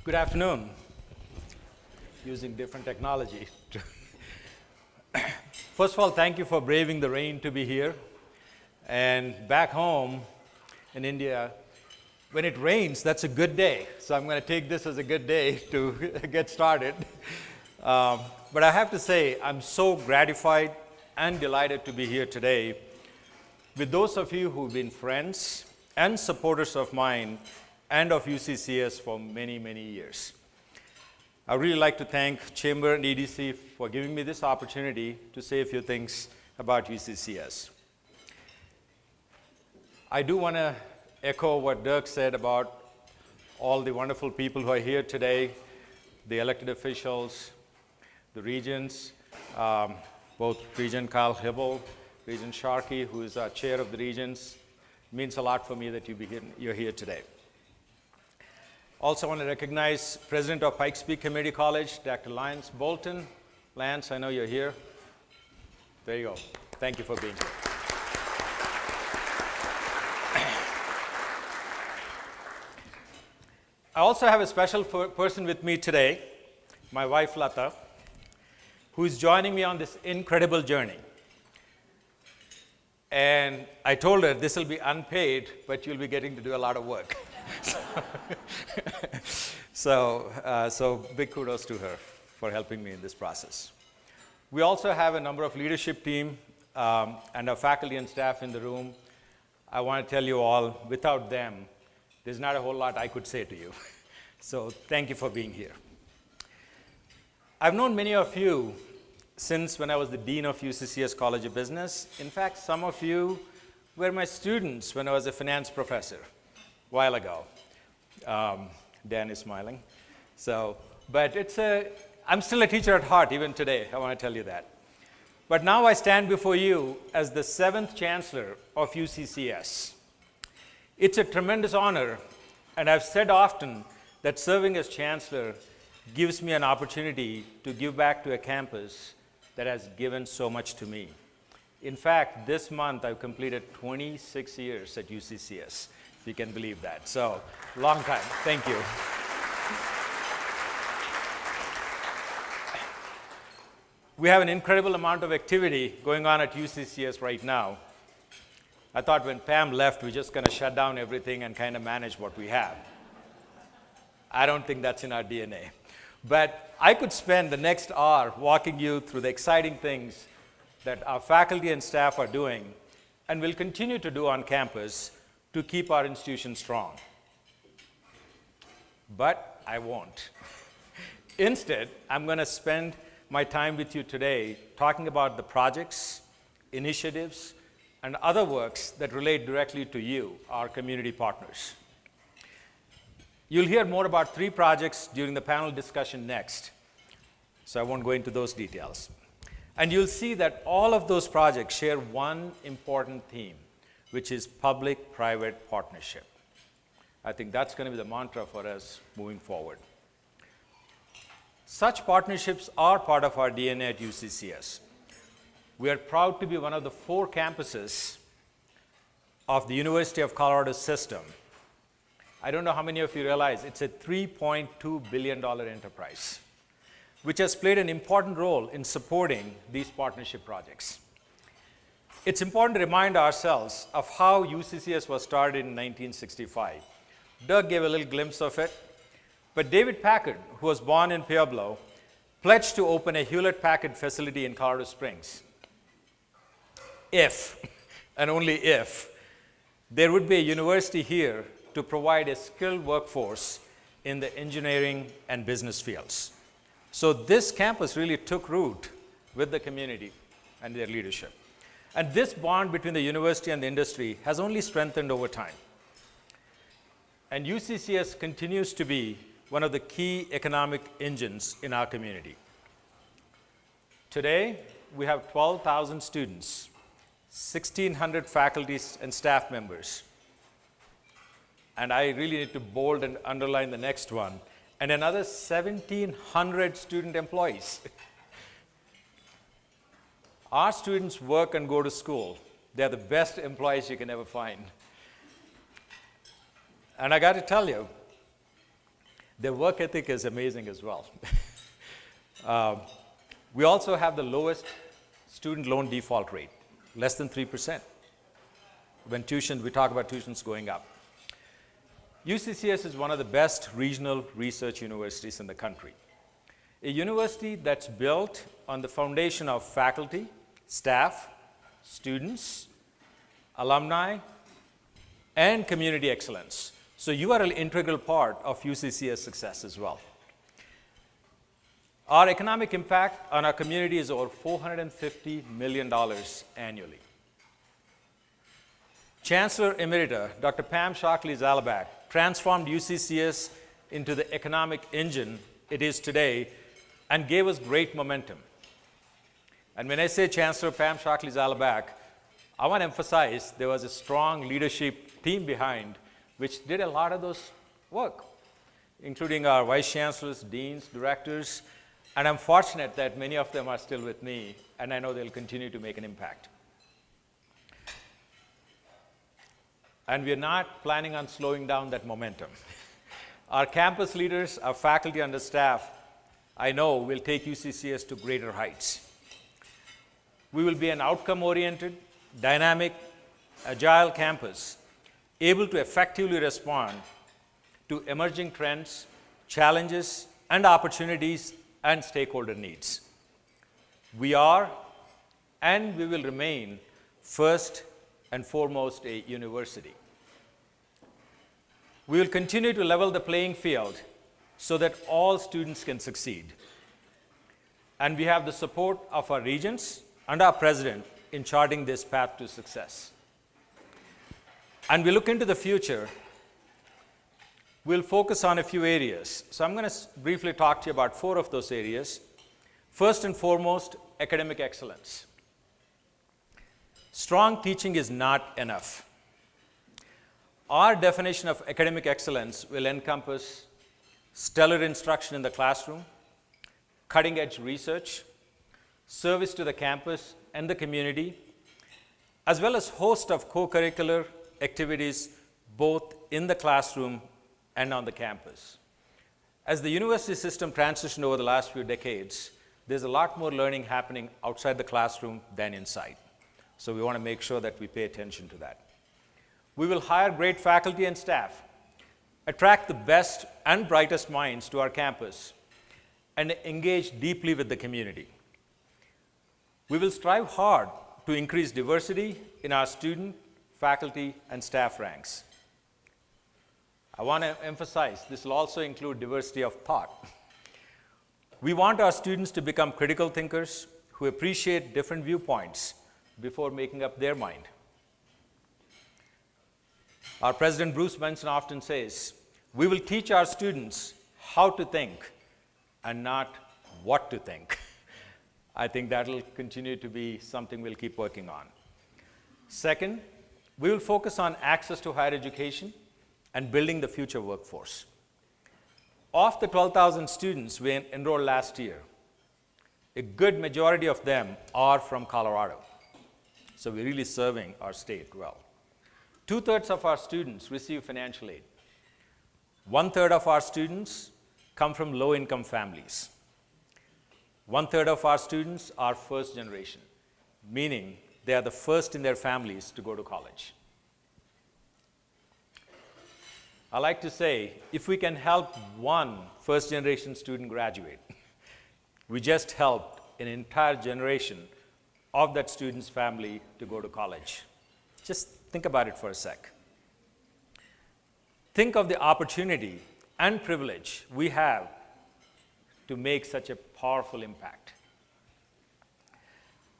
Good afternoon. Using different technology. First of all, thank you for braving the rain to be here. And back home in India, when it rains, that's a good day. So I'm going to take this as a good day to get started. But I have to say, I'm so gratified and delighted to be here today with those of you who've been friends and supporters of mine and of UCCS for many, many years. I would really like to thank Chamber and EDC for giving me this opportunity to say a few things about UCCS. I do want to echo what Dirk said about all the wonderful people who are here today, the elected officials, the regents, both Regent Kyle Hibble, Regent Sharkey, who is our chair of the regents. It means a lot for me that you're here today. Also want to recognize President of Pikes Peak Community College, Dr. Lance Bolton. Lance, I know you're here. There you go. Thank you for being here. I also have a special person with me today, my wife Lata, who is joining me on this incredible journey. And I told her this will be unpaid, but you'll be getting to do a lot of work. So big kudos to her for helping me in this process. We also have a number of leadership team and our faculty and staff in the room. I want to tell you all, without them, there's not a whole lot I could say to you. So thank you for being here. I've known many of you since when I was the Dean of UCCS College of Business. In fact, some of you were my students when I was a finance professor a while ago. Dan is smiling. But I'm still a teacher at heart even today, I want to tell you that. But now I stand before you as the 7th Chancellor of UCCS. It's a tremendous honor, and I've said often that serving as Chancellor gives me an opportunity to give back to a campus that has given so much to me. In fact, this month I've completed 26 years at UCCS, if you can believe that. So, long time. Thank you. We have an incredible amount of activity going on at UCCS right now. I thought when Pam left, we're just going to shut down everything and kind of manage what we have. I don't think that's in our DNA. But I could spend the next hour walking you through the exciting things that our faculty and staff are doing and will continue to do on campus to keep our institution strong. But I won't. Instead, I'm going to spend my time with you today talking about the projects, initiatives, and other works that relate directly to you, our community partners. You'll hear more about 3 projects during the panel discussion next, so I won't go into those details. And you'll see that all of those projects share one important theme, which is public-private partnership. I think that's going to be the mantra for us moving forward. Such partnerships are part of our DNA at UCCS. We are proud to be one of the 4 campuses of the University of Colorado system. I don't know how many of you realize it's a $3.2 billion enterprise, which has played an important role in supporting these partnership projects. It's important to remind ourselves of how UCCS was started in 1965. Doug gave a little glimpse of it, but David Packard, who was born in Pueblo, pledged to open a Hewlett-Packard facility in Colorado Springs. If, and only if, there would be a university here to provide a skilled workforce in the engineering and business fields. So this campus really took root with the community and their leadership. And this bond between the university and the industry has only strengthened over time. And UCCS continues to be one of the key economic engines in our community. Today, we have 12,000 students, 1,600 faculty and staff members, and I really need to bold and underline the next one, and another 1,700 student employees. Our students work and go to school. They're the best employees you can ever find. And I got to tell you, Their work ethic is amazing as well. We also have the lowest student loan default rate, less than 3%. When we talk about tuitions going up. UCCS is one of the best regional research universities in the country. A university that's built on the foundation of faculty, staff, students, alumni, and community excellence. So you are an integral part of UCCS success as well. Our economic impact on our community is over $450 million annually. Chancellor Emerita, Dr. Pam Shockley-Zalabak, transformed UCCS into the economic engine it is today and gave us great momentum. And when I say Chancellor Pam Shockley-Zalabak, I want to emphasize there was a strong leadership team behind which did a lot of those work, including our vice chancellors, deans, directors, and I'm fortunate that many of them are still with me, and I know they'll continue to make an impact. And we're not planning on slowing down that momentum. Our campus leaders, our faculty and the staff, I know will take UCCS to greater heights. We will be an outcome-oriented, dynamic, agile campus, able to effectively respond to emerging trends, challenges, and opportunities and stakeholder needs. We are, and we will remain, first and foremost a university. We will continue to level the playing field so that all students can succeed. And we have the support of our regents and our president in charting this path to success. And we look into the future, we'll focus on a few areas. So I'm going to briefly talk to you about 4 of those areas. First and foremost, academic excellence. Strong teaching is not enough. Our definition of academic excellence will encompass stellar instruction in the classroom, cutting-edge research, service to the campus and the community, as well as a host of co-curricular activities both in the classroom and on the campus. As the university system transitioned over the last few decades, there's a lot more learning happening outside the classroom than inside. So we want to make sure that we pay attention to that. We will hire great faculty and staff, attract the best and brightest minds to our campus, and engage deeply with the community. We will strive hard to increase diversity in our student, faculty, and staff ranks. I want to emphasize this will also include diversity of thought. We want our students to become critical thinkers who appreciate different viewpoints before making up their mind. Our President Bruce Benson often says, we will teach our students how to think and not what to think. I think that will continue to be something we'll keep working on. Second, we will focus on access to higher education and building the future workforce. Of the 12,000 students we enrolled last year, a good majority of them are from Colorado. So we're really serving our state well. 2/3 of our students receive financial aid. 1/3 of our students come from low-income families. 1/3 of our students are first generation, meaning they are the first in their families to go to college. I like to say, if we can help one first-generation student graduate, we just helped an entire generation of that student's family to go to college. Just think about it for a sec. Think of the opportunity and privilege we have to make such a powerful impact.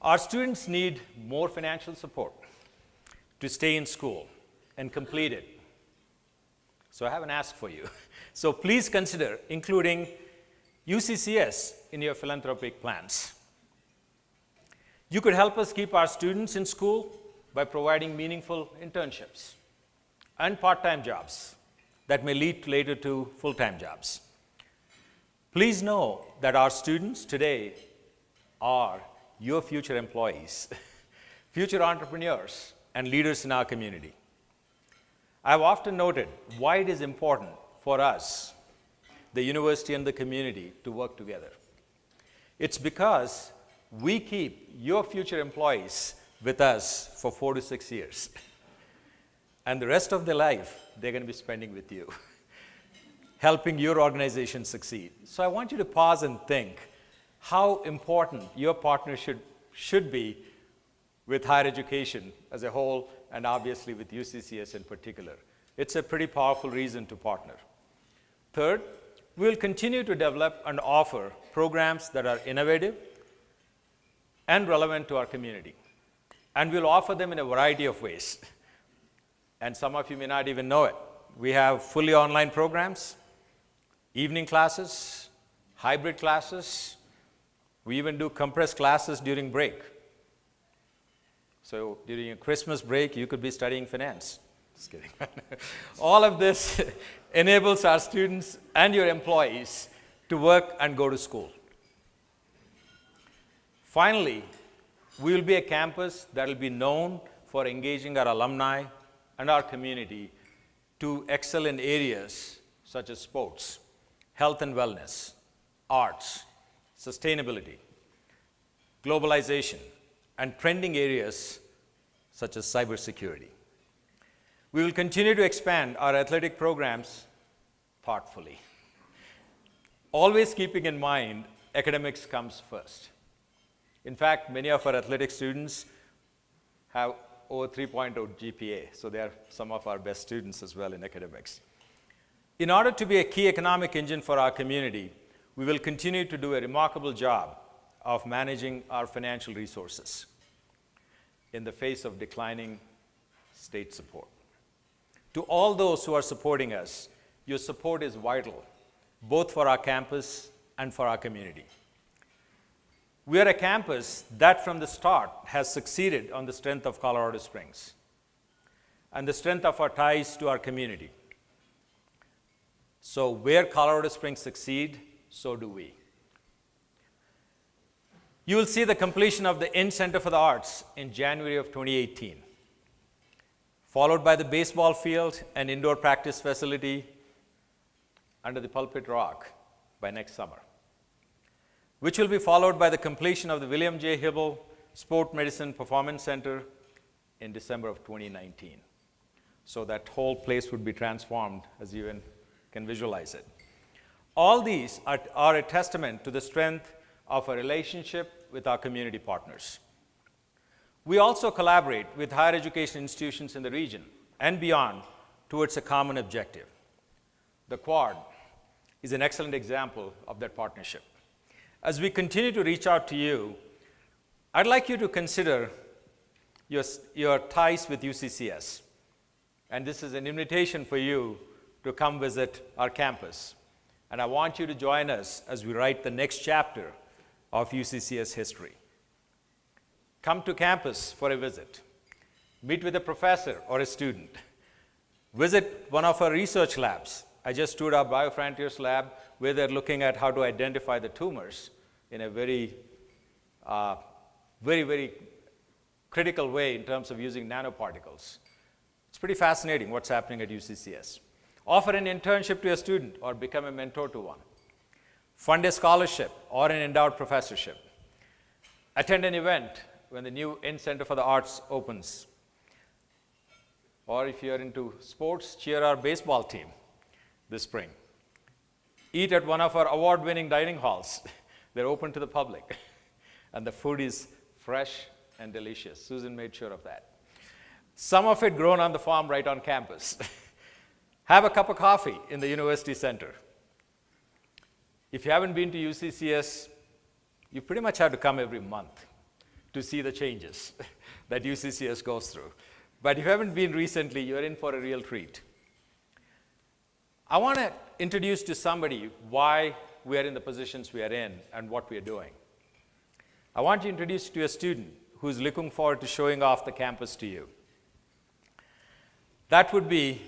Our students need more financial support to stay in school and complete it. So I have an ask for you. So please consider including UCCS in your philanthropic plans. You could help us keep our students in school by providing meaningful internships and part-time jobs that may lead later to full-time jobs. Please know that our students today are your future employees, future entrepreneurs, and leaders in our community. I've often noted why it is important for us the university and the community to work together. It's because we keep your future employees with us for 4 to 6 years. And the rest of their life, they're going to be spending with you, helping your organization succeed. So I want you to pause and think how important your partnership should be with higher education as a whole, and obviously with UCCS in particular. It's a pretty powerful reason to partner. Third, we will continue to develop and offer programs that are innovative and relevant to our community. And we'll offer them in a variety of ways. And some of you may not even know it. We have fully online programs, evening classes, hybrid classes. We even do compressed classes during break. So during a Christmas break, you could be studying finance. Just kidding. All of this enables our students and your employees to work and go to school. Finally, we will be a campus that will be known for engaging our alumni and our community to excel in areas such as sports, health and wellness, arts, sustainability, globalization, and trending areas such as cybersecurity. We will continue to expand our athletic programs thoughtfully, always keeping in mind academics comes first. In fact, many of our athletic students have over 3.0 GPA, so they are some of our best students as well in academics. In order to be a key economic engine for our community, we will continue to do a remarkable job of managing our financial resources in the face of declining state support. To all those who are supporting us, your support is vital, both for our campus and for our community. We are a campus that from the start has succeeded on the strength of Colorado Springs and the strength of our ties to our community. So where Colorado Springs succeed, so do we. You will see the completion of the Inn Center for the Arts in January of 2018, followed by the baseball field and indoor practice facility under the Pulpit Rock by next summer, which will be followed by the completion of the William J. Hibble Sport Medicine Performance Center in December of 2019. So that whole place would be transformed, as you can visualize it. All these are a testament to the strength of a relationship with our community partners. We also collaborate with higher education institutions in the region and beyond towards a common objective. The Quad is an excellent example of that partnership. As we continue to reach out to you, I'd like you to consider your ties with UCCS. And this is an invitation for you to come visit our campus. And I want you to join us as we write the next chapter of UCCS history. Come to campus for a visit. Meet with a professor or a student. Visit one of our research labs. I just toured our BioFrontiers lab where they're looking at how to identify the tumors in a very, very critical way in terms of using nanoparticles. It's pretty fascinating what's happening at UCCS. Offer an internship to a student or become a mentor to one. Fund a scholarship or an endowed professorship. Attend an event when the new Inn Center for the Arts opens. Or if you're into sports, cheer our baseball team this spring. Eat at one of our award-winning dining halls. They're open to the public. And the food is fresh and delicious. Susan made sure of that. Some of it grown on the farm right on campus. Have a cup of coffee in the University Center. If you haven't been to UCCS, you pretty much have to come every month to see the changes that UCCS goes through. But if you haven't been recently, you're in for a real treat. I want to introduce to somebody why we are in the positions we are in and what we are doing. I want to introduce you to a student who's looking forward to showing off the campus to you. That would be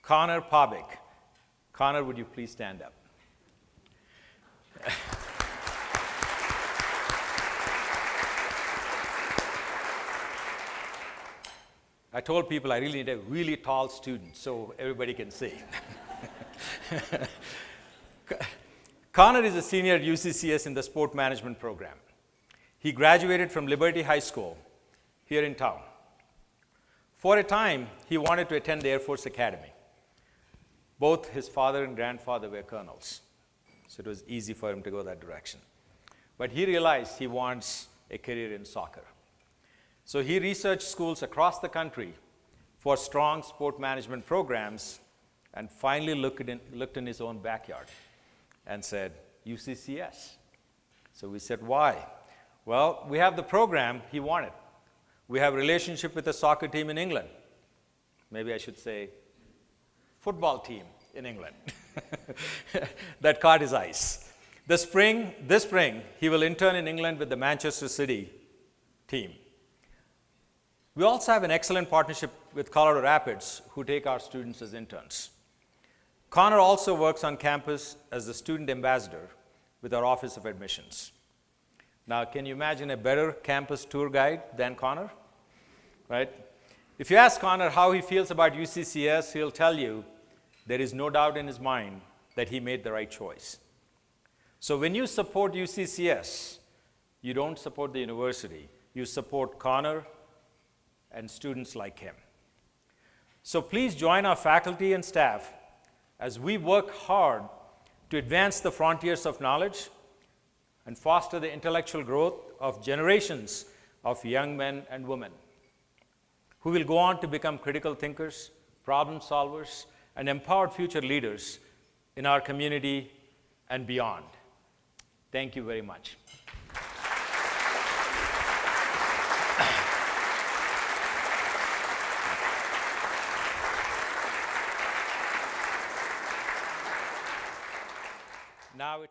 Connor Pavik. Connor, would you please stand up? I told people I really need a really tall student so everybody can see. Connor is a senior at UCCS in the sport management program. He graduated from Liberty High School here in town. For a time, he wanted to attend the Air Force Academy. Both his father and grandfather were colonels, so it was easy for him to go that direction. But he realized he wants a career in soccer. So he researched schools across the country for strong sport management programs and finally looked in his own backyard and said, UCCS. So we said, why? Well, we have the program he wanted. We have a relationship with a soccer team in England. Maybe I should say football team in England that caught his eyes. This spring, he will intern in England with the Manchester City team. We also have an excellent partnership with Colorado Rapids, who take our students as interns. Connor also works on campus as the student ambassador with our Office of Admissions. Now, can you imagine a better campus tour guide than Connor? Right? If you ask Connor how he feels about UCCS, he'll tell you there is no doubt in his mind that he made the right choice. So when you support UCCS, you don't support the university. You support Connor and students like him. So please join our faculty and staff as we work hard to advance the frontiers of knowledge and foster the intellectual growth of generations of young men and women who will go on to become critical thinkers, problem solvers, and empowered future leaders in our community and beyond. Thank you very much. Now it's